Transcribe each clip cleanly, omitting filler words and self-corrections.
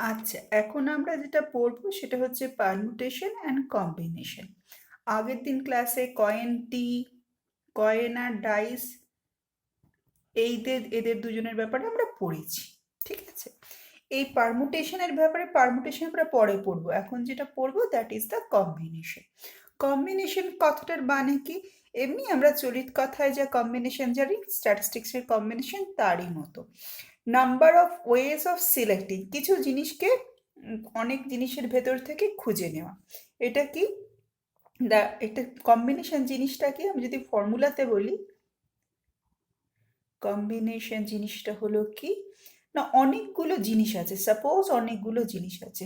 আচ্ছা, এখন আমরা যেটা পড়বো সেটা হচ্ছে পারমুটেশন অ্যান্ড কম্বিনেশন। আগের দিন ক্লাসে কয়েন আর ডাইস এদের দুজনের ব্যাপারে আমরা পড়েছি। ঠিক আছে, এই পারমুটেশনের ব্যাপারে পারমুটেশন আমরা পরে পড়বো। এখন যেটা পড়বো that is the combination. Combination কথাটার মানে কি? এমনি আমরা চলিত কথায় যা কম্বিনেশন জানি, স্ট্যাটিস্টিক্সের কম্বিনেশন তারই মতো। Number of ways of selecting, কিছু জিনিসকে অনেক জিনিসের ভেতর থেকে খুঁজে নেওয়া। এটা কি? এটা কম্বিনেশন জিনিসটা কি? আমি যদি ফর্মুলাতে বলি, কম্বিনেশন জিনিসটা হলো কি না, অনেকগুলো জিনিস আছে। সাপোজ অনেকগুলো জিনিস আছে,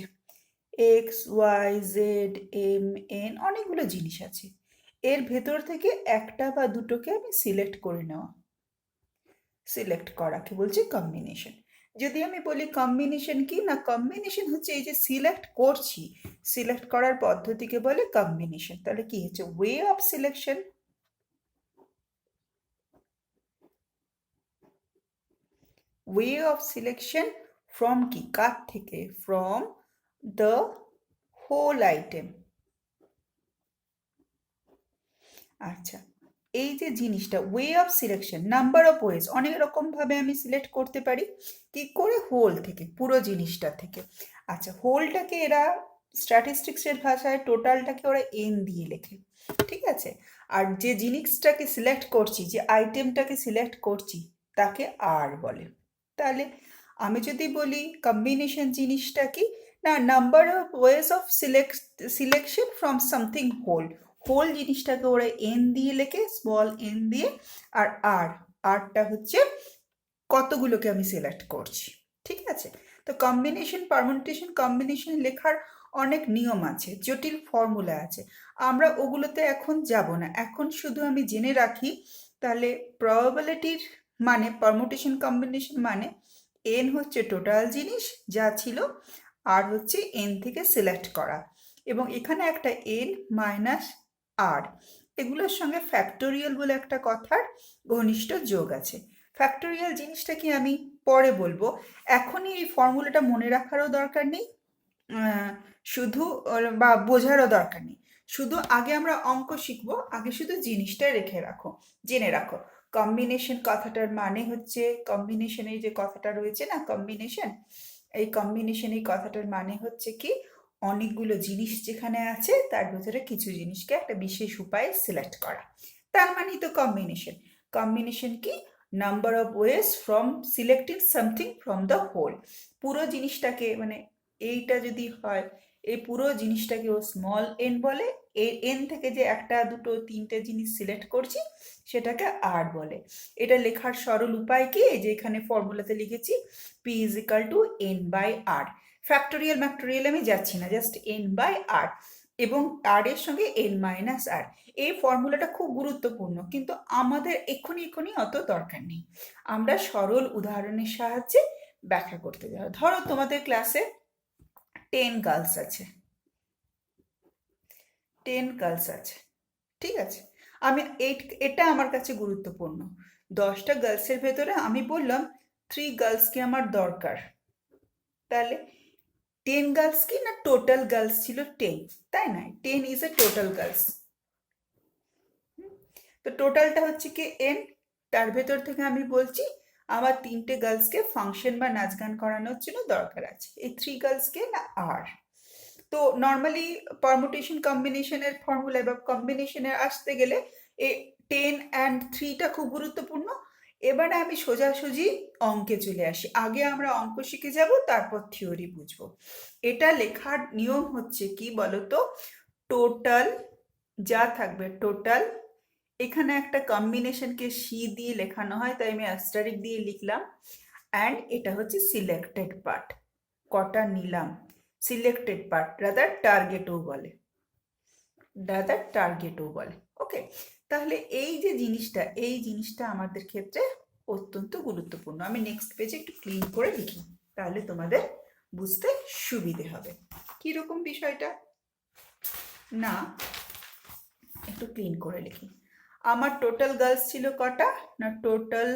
X Y Z M N, অনেকগুলো জিনিস আছে। এর ভেতর থেকে একটা বা দুটোকে আমি সিলেক্ট করে নেওয়া, সিলেক্ট করাকে বলছি কম্বিনেশন। যদি আমি বলি কম্বিনেশন কি না, কম্বিনেশন হচ্ছে এই যে সিলেক্ট করছি, সিলেক্ট করার পদ্ধতিকে বলে কম্বিনেশন। তাহলে কি হচ্ছে? Way of selection, way of selection from কি, কার থেকে? From the whole item. আচ্ছা, এই যে জিনিসটা way of selection, number of ways, অনেক রকম ভাবে আমি সিলেক্ট করতে পারি। কি করে? হোল থেকে, পুরো জিনিসটা থেকে। আচ্ছা, হোলটাকে এরা স্ট্যাটিস্টিক্সের ভাষায় টোটালটাকে ওরা এন দিয়ে লেখে। ঠিক আছে, আর যে জিনিসটাকে সিলেক্ট করছি, যে আইটেমটাকে সিলেক্ট করছি, তাকে আর বলে। তাহলে আমি যদি বলি কম্বিনেশন জিনিসটা কি না, number of ways of selection from something whole. Whole জিনিসটাকে ওরা এন দিয়ে লেখে, স্মল এন দিয়ে। আর আরটা হচ্ছে কতগুলোকে আমি সিলেক্ট করছি। ঠিক আছে, তো কম্বিনেশন পারমুটেশন কম্বিনেশন লেখার অনেক নিয়ম আছে, জটিল ফর্মুলা আছে। আমরা ওগুলোতে এখন যাব না, এখন শুধু আমি জেনে রাখি। তাহলে প্রবাবিলিটির মানে, পারমুটেশন কম্বিনেশন মানে এন হচ্ছে টোটাল জিনিস যা ছিল, আর হচ্ছে এন থেকে সিলেক্ট করা, এবং এখানে একটা এন মাইনাস আর, এগুলোর সঙ্গে ফ্যাক্টোরিয়াল বলে একটা কথার ঘনিষ্ঠ যোগ আছে। ফ্যাক্টোরিয়াল জিনিসটা কি আমি পরে বলবো, এখনই এই ফর্মুলাটা মনে রাখারও দরকার নেই, শুধু বা বোঝারও দরকার নেই। শুধু আগে আমরা অঙ্ক শিখবো, আগে শুধু জিনিসটা জেনে রাখো। কম্বিনেশন কথাটার মানে হচ্ছে, কম্বিনেশন এই যে কথাটা রয়েছে না, কম্বিনেশন, এই কথাটার মানে হচ্ছে কি, অনেকগুলো জিনিস যেখানে আছে তার ভেতরে কিছু জিনিসকে একটা বিশেষ উপায়ে সিলেক্ট করা, তার মানেই তো কম্বিনেশন। কম্বিনেশন কি? Number of ways from selecting something from the whole. পুরো জিনিসটাকে মানে, এইটা যদি হয়, এই পুরো জিনিসটাকে ও স্মল এন বলে। এই এন থেকে যে একটা দুটো তিনটে জিনিস সিলেক্ট করছি, সেটাকে আর বলে। এটা লেখার সরল উপায় কি? এই যে এখানে ফর্মুলাতে লিখেছি, P is equal to N by R. Factorial ম্যাক্টোরিয়াল আমি যাচ্ছি না, জাস্ট এন বাই আর, এবং আর এর সঙ্গে এন মাইনাস আর। এই ফর্মুলাটা খুব গুরুত্বপূর্ণ, কিন্তু আমাদের এক্ষুনি অত দরকার নেই। আমরা সরল উদাহরণের সাহায্যে ব্যাখ্যা করতে যাবো। ধরো তোমাদের ক্লাসে 10 গার্লস আছে, 10 গার্লস আছে। ঠিক আছে, আমি এটা আমার কাছে গুরুত্বপূর্ণ। 10টা গার্লসের ভেতরে আমি বললাম 3 গার্লসকে আমার দরকার। তাহলে 10 গার্লস কি না, টোটাল গার্লস ছিল 10, তাই না? 10 ইজ এ টোটাল গার্লস। তো টোটালটা হচ্ছে কি এন, তার ভেতর থেকে আমি বলছি আমার 3টে গার্লসকে ফাংশন বা নাচ গান করানোর জন্য দরকার আছে, এই 3 গার্লসকে না আর। তো নর্মালি পারমুটেশন কম্বিনেশনের ফর্মুলায় বা কম্বিনেশনে আসতে গেলে এ 10 and 3টা খুব গুরুত্বপূর্ণ। এবারে আমি সোজাসুজি অঙ্কে চলে আসি, আগে আমরা অঙ্ক শিখে যাব, তারপর থিওরি বুঝবো। এটা লেখার নিয়ম হচ্ছে কি বলতো, টোটাল যা থাকবে টোটাল, এখানে একটা কম্বিনেশনকে সি দিয়ে লেখানো হয়, তাই আমি অ্যাস্টারিক দিয়ে লিখলাম। অ্যান্ড এটা হচ্ছে সিলেক্টেড পার্ট, কটা নিলাম, সিলেক্টেড পার্ট, রাদার টার্গেটও বলে। ওকে, তাহলে এই জিনিসটা আমাদের ক্ষেত্রে অত্যন্ত গুরুত্বপূর্ণ। আমি নেক্সট পেজে একটু ক্লিন করে লিখি, তাহলে তোমাদের বুঝতে সুবিধে হবে কিরকম বিষয়টা। না, একটু ক্লিন করে লিখি। আমার টোটাল গার্লস ছিল কটা না, টোটাল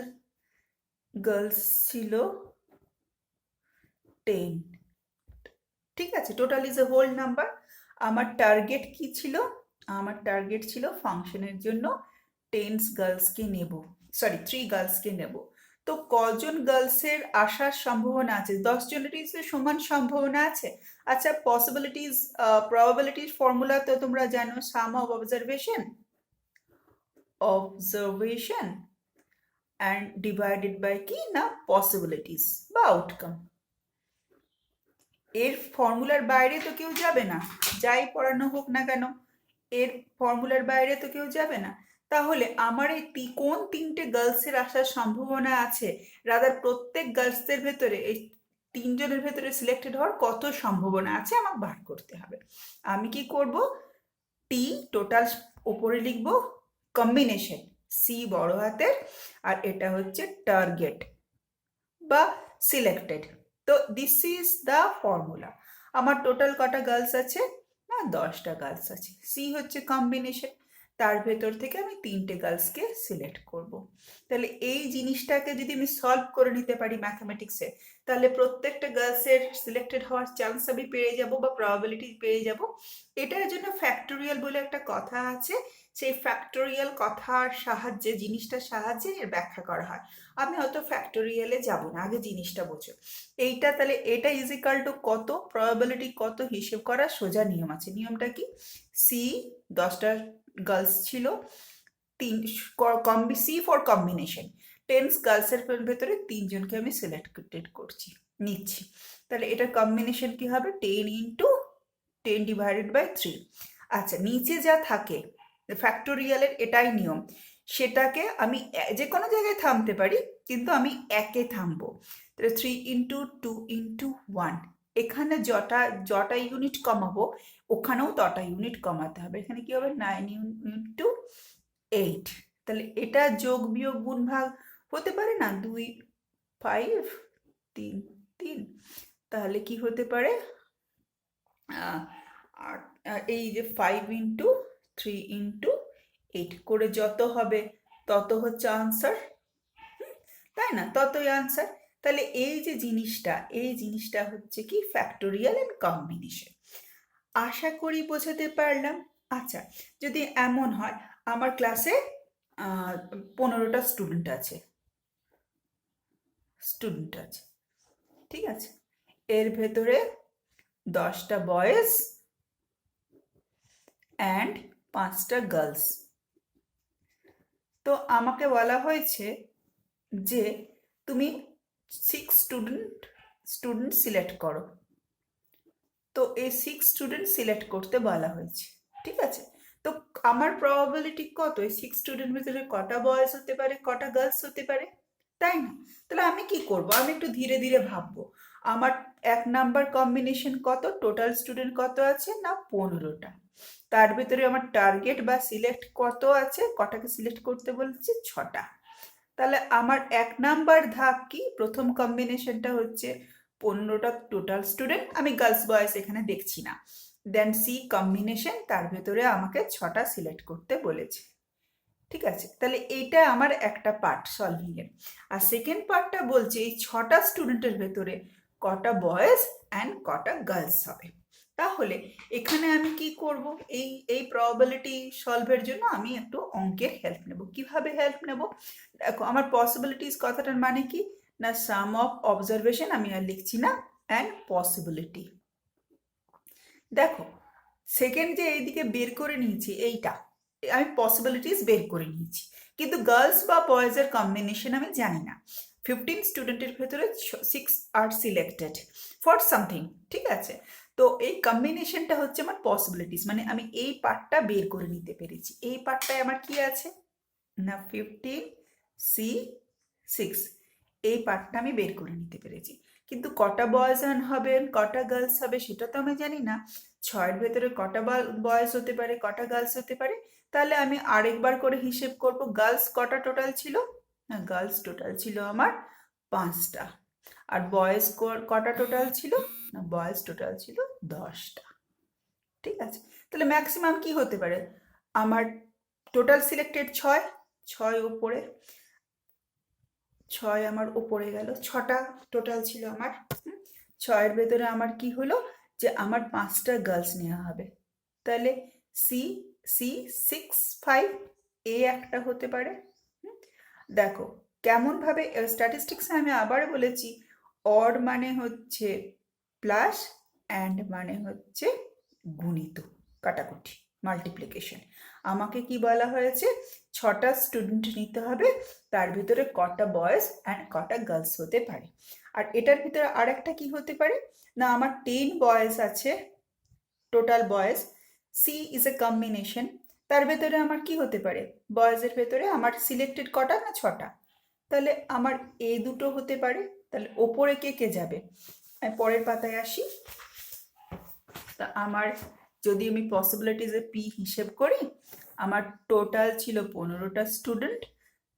গার্লস ছিল 10। ঠিক আছে, total is a whole number. আমার টার্গেট কি ছিল? আমার টার্গেট ছিল ফাংশনের জন্য 10 গার্লসকে নেব, সরি 3 গার্লসকে নেব। তো কজন গার্লসের আসার সম্ভাবনা আছে? 10 জনেরই সমান সম্ভাবনা আছে। আচ্ছা, পসিবিলিটিস প্রবাবিলিটিস ফর্মুলা তো তোমরা জানো, sum of observation and divided by কি না পসিবিলিটিস বা আউটকাম। এর ফর্মুলার বাইরে তো কেউ যাবে না, যাই পড়ানো হোক না কেন, এর ফর্মুলার বাইরে তো কেউ যাবে না। তাহলে আমার এই কোন 3টে গার্লসের আসার সম্ভাবনা আছে, রাদার প্রত্যেক গার্লসদের ভেতরে এই 3 জনের ভেতরে সিলেক্টেড হওয়ার কত সম্ভাবনা আছে আমাকে বার করতে হবে। আমি কি করব? টি টোটাল ওপরে লিখব, কম্বিনেশন সি বড় হাতের, আর এটা হচ্ছে টার্গেট বা সিলেক্টেড। তো দিস ইজ দ্য ফর্মুলা। আমার টোটাল কটা গার্লস আছে? না, 10টা গার্লস আছে। সি হচ্ছে কম্বিনেশন, তার ভেতর থেকে আমি 3টে গার্লসকে সিলেক্ট করব। তাহলে এই জিনিসটাকে যদি আমি সলভ করে নিতে পারি ম্যাথামেটিক্সে, তাহলে প্রত্যেকটা গার্লসের সিলেক্টেড হওয়ার চান্স আমি পেয়ে যাব বা প্রবাবিলিটি পেয়ে যাব। এটার জন্য ফ্যাক্টোরিয়াল বলে একটা কথা আছে, সেই ফ্যাক্টোরিয়াল কথার সাহায্যে, জিনিসটার সাহায্যে এর ব্যাখ্যা করা হয়। আমি অত ফ্যাক্টোরিয়ালে যাব না, আগে জিনিসটা বোঝো। এইটা তাহলে এটা ইজ ইকাল টু কত, প্রবাবিলিটি কত হিসেব করার সোজা নিয়ম আছে। নিয়মটা কি? সি 10টা গার্লস ছিল, সি ফর কম্বিনেশন, 10 গার্লসের ভেতরে 3 জনকে আমি সিলেক্টেড করছি, নিচ্ছি। তাহলে এটার কম্বিনেশন কি হবে? 10 ইন্টু 10 ডিভাইডেড বাই 3। আচ্ছা, নিচে যা থাকে ফ্যাক্টোরিয়ালের এটাই নিয়ম, সেটাকে আমি যে কোনো জায়গায় থামতে পারি, কিন্তু আমি একে থামবো। তাহলে 3 ইন্টু 2 ইন্টু 1, এখানে যটা ইউনিট কমাবো ওখানেও তটা ইউনিট কমাতে হবে। এখানে কি হবে? 9 ইন্টু 8। তাহলে এটা যোগ বিয়োগ গুণ ভাগ হতে পারে না? 2 5 3 3, তাহলে কি হতে পারে? এই যে 5 ইন্টু 3 ইন্টু 8 করে যত হবে তত হচ্ছে আনসার, তাই না? ততই আনসার। তাহলে এই যে জিনিসটা, এই জিনিসটা হচ্ছে কি ফ্যাক্টোরিয়াল এন্ড কম্বিনেশন। আশা করি বোঝাতে পারলাম। আচ্ছা, যদি এমন হয় আমার ক্লাসে 15টা স্টুডেন্ট আছে, ঠিক আছে, এর ভেতরে 10টা বয়েজ অ্যান্ড 5টা গার্লস। তো আমাকে বলা হয়েছে যে তুমি 6 স্টুডেন্ট সিলেক্ট করো। তো এই 6 স্টুডেন্ট সিলেক্ট করতে বলা হয়েছে, ঠিক আছে। তো আমার প্রবাবিলিটি কত? এই 6 স্টুডেন্ট ভিতরে কটা বয়েজ হতে পারে, কটা গার্লস হতে পারে, তাই না? তাহলে আমি কি করব? আমি একটু ধীরে ধীরে ভাববো। আমার 1 নাম্বার কম্বিনেশন কত, টোটাল স্টুডেন্ট কত আছে না 15টা। তার ভিতরে আমার টার্গেট বা সিলেক্ট কত আছে, কটাকে সিলেক্ট করতে বলছে? 6টা। তাহলে আমার 1 নাম্বার ধাপ কি? প্রথম কম্বিনেশনটা হচ্ছে 15টা টোটাল স্টুডেন্ট, আমি গার্লস বয়েজ এখানে দেখছি না। দেন সি কম্বিনেশন, তার ভেতরে আমাকে 6টা সিলেক্ট করতে বলেছে, ঠিক আছে। তাহলে এইটা আমার একটা পার্ট সলভিং এর। আর সেকেন্ড পার্টটা বলছে এই 6টা স্টুডেন্টের ভেতরে কটা বয়েজ অ্যান্ড কটা গার্লস হবে। তাহলে এখানে আমি কি করব? এই প্রবাবিলিটি সলভের জন্য আমি একটু অঙ্কের হেল্প নেব। কিভাবে হেল্প নেব? দেখো, আমার পসিবিলিটিস কথাটার মানে কি না, সাম অফ অবজারভেশন আমি আর লিখছি না, অ্যান্ড পসিবিলিটি। দেখো, সেকেন্ড যে এইদিকে বের করে নিয়েছি, এইটা আমি পসিবিলিটিস বের করে নিয়েছি, কিন্তু গার্লস বা বয়েজের কম্বিনেশন আমি জানি না। 15 স্টুডেন্টের ভেতরে 6 আর সিলেক্টেড ফর সামথিং, ঠিক আছে। তো এই কম্বিনেশনটা হচ্ছে আমার পসিবিলিটিস, মানে আমি এই পার্টটা বের করে নিতে পেরেছি। এই পার্টটায় আমার কি আছে না 15 সি 6, এই পার্টটা আমি বের করে নিতে পেরেছি। কিন্তু কটা বয়েজ হবে কটা গার্লস হবে সেটা তো আমি জানি না। 6এর ভেতরে কটা বয়েজ হতে পারে, কটা গার্লস হতে পারে। তাহলে আমি আরেকবার করে হিসেব করব, গার্লস কটা টোটাল ছিল না, গার্লস টোটাল ছিল আমার 5টা। আর বয়েজ কটা টোটাল ছিল না, বয়েজ টোটাল ছিল 10টা, ঠিক আছে। তাহলে ম্যাক্সিমাম কি হতে পারে? আমার টোটাল সিলেক্টেড 6 উপরে, 6 আমার উপরে গেল, 6টা টোটাল ছিল আমার। 6এর ভেতরে আমার কি হলো? যে আমার 5টা গার্লস নেওয়া হবে, তাহলে সি সি 6 5 এ একটা হতে পারে। দেখো কেমনভাবে স্ট্যাটিস্টিক্সে আমি আবার বলেছি, অর মানে হচ্ছে প্লাস, অ্যান্ড মানে হচ্ছে গুণিত, কাটাকুটি, মাল্টিপ্লিকেশন। আমাকে কি বলা হয়েছে, 6টা স্টুডেন্ট নিতে হবে, তার ভিতরে কটা বয়েজ অ্যান্ড কটা গার্লস হতে পারে। আর এটার ভিতরে আরেকটা কি হতে পারে না, আমার 10 বয়েজ আছে, total boys, C is a combination, তার ভেতরে আমার কি হতে পারে, বয়েজের ভেতরে আমার সিলেক্টেড কটা না 6টা, তাহলে আমার এই দুটো হতে পারে। তাহলে ওপরে কে কে যাবে, আমি পরের পাতায় আসি। তা আমার যদি আমি পসিবিলিটিজে পি হিসেব করি, আমার টোটাল ছিল 15টা স্টুডেন্ট,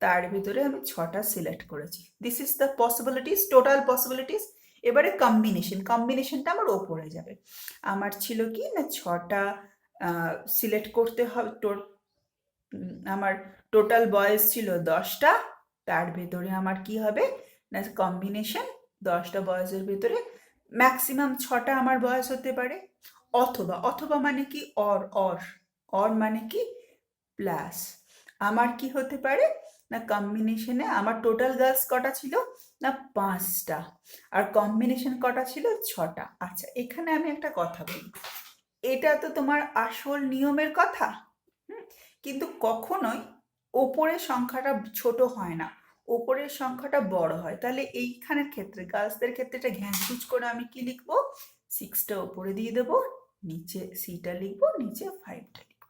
তার ভিতরে আমি 6টা সিলেক্ট করেছি। This is the possibilities, total possibilities. এবারে কম্বিনেশনটা আমার ওপরে যাবে। আমার ছিল কি না 6টা সিলেক্ট করতে হবে, আমার টোটাল বয়েস ছিল 10টা, তার ভেতরে আমার কি হবে না কম্বিনেশন, 10টা বয়েসের ভেতরে ম্যাক্সিমাম 6টা আমার বয়স হতে পারে। অথবা অথবা মানে কি অর অর অর মানে কি প্লাস, আমার কি হতে পারে না কম্বিনেশনে আমার টোটাল গার্লস কটা ছিল না 5টা, আর কম্বিনেশন কটা ছিল 6টা। আচ্ছা এখানে আমি একটা কথা বলি, এটা তো তোমার আসল নিয়মের কথা, কিন্তু কখনোই ওপরের সংখ্যাটা ছোট হয় না, ওপরের সংখ্যাটা বড় হয়। তাহলে এইখানের ক্ষেত্রে গার্লসদের ক্ষেত্রে এটা ঘ্যাঁচুচ করে আমি কি লিখবো, 6টা ওপরে দিয়ে দেবো, নিচে সিটা লিখবো, নিচে 5টা লিখবো।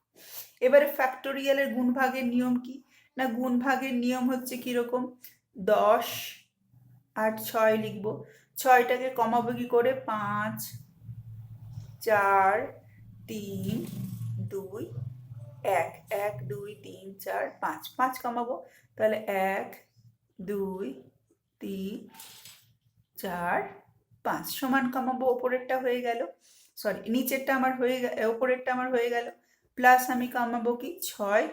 এবারে ফ্যাক্টোরিয়ালের গুণভাগের নিয়ম কি না, গুণভাগের নিয়ম হচ্ছে কিরকম, 10 আর 6 লিখবো, 6টাকে কমাবো কি করে, 5 4 3 2 1 1 2 3 4 5, 5 কমাবো, তাহলে 1 2 3 4 5 সমান কমাবো, ওপরেরটা হয়ে গেল, সরি নিচেরটা আমার হয়ে গেল, ওপরেরটা আমার হয়ে গেল, প্লাস আমি কমাবো কি 6,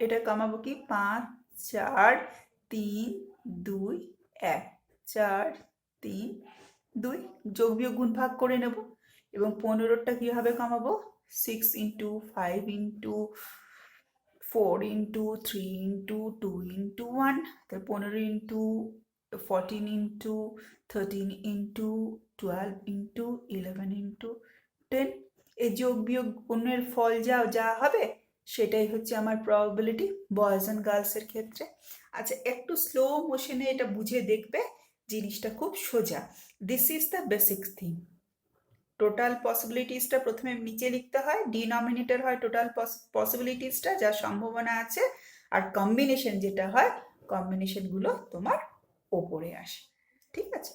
এটা কমাবো কি 5 4 3 2 1, 4 3 2, যোগ বিয়োগ গুণ ভাগ করে নেব, এবং 15টা কীভাবে কমাবো, 6 into 5 into 4 into 3 into 2 into 1, তাহলে 15 into 14 into 13 into 12 into 11 into 10, এই যোগ বিয়োগ গুণের ফল যা হবে সেটাই হচ্ছে আমার প্রবাবিলিটি বয়েজ অ্যান্ড গার্লসের ক্ষেত্রে। আচ্ছা একটু স্লো মোশনে এটা বুঝে দেখবে, জিনিসটা খুব সোজা। This is the basic thing. Total পসিবিলিটিসটা প্রথমে নিচে লিখতে হয়, ডিনমিনেটর হয় টোটাল পসিবিলিটিসটা যার সম্ভাবনা আছে, আর কম্বিনেশন যেটা হয়, কম্বিনেশনগুলো তোমার ওপরে আসে। ঠিক আছে।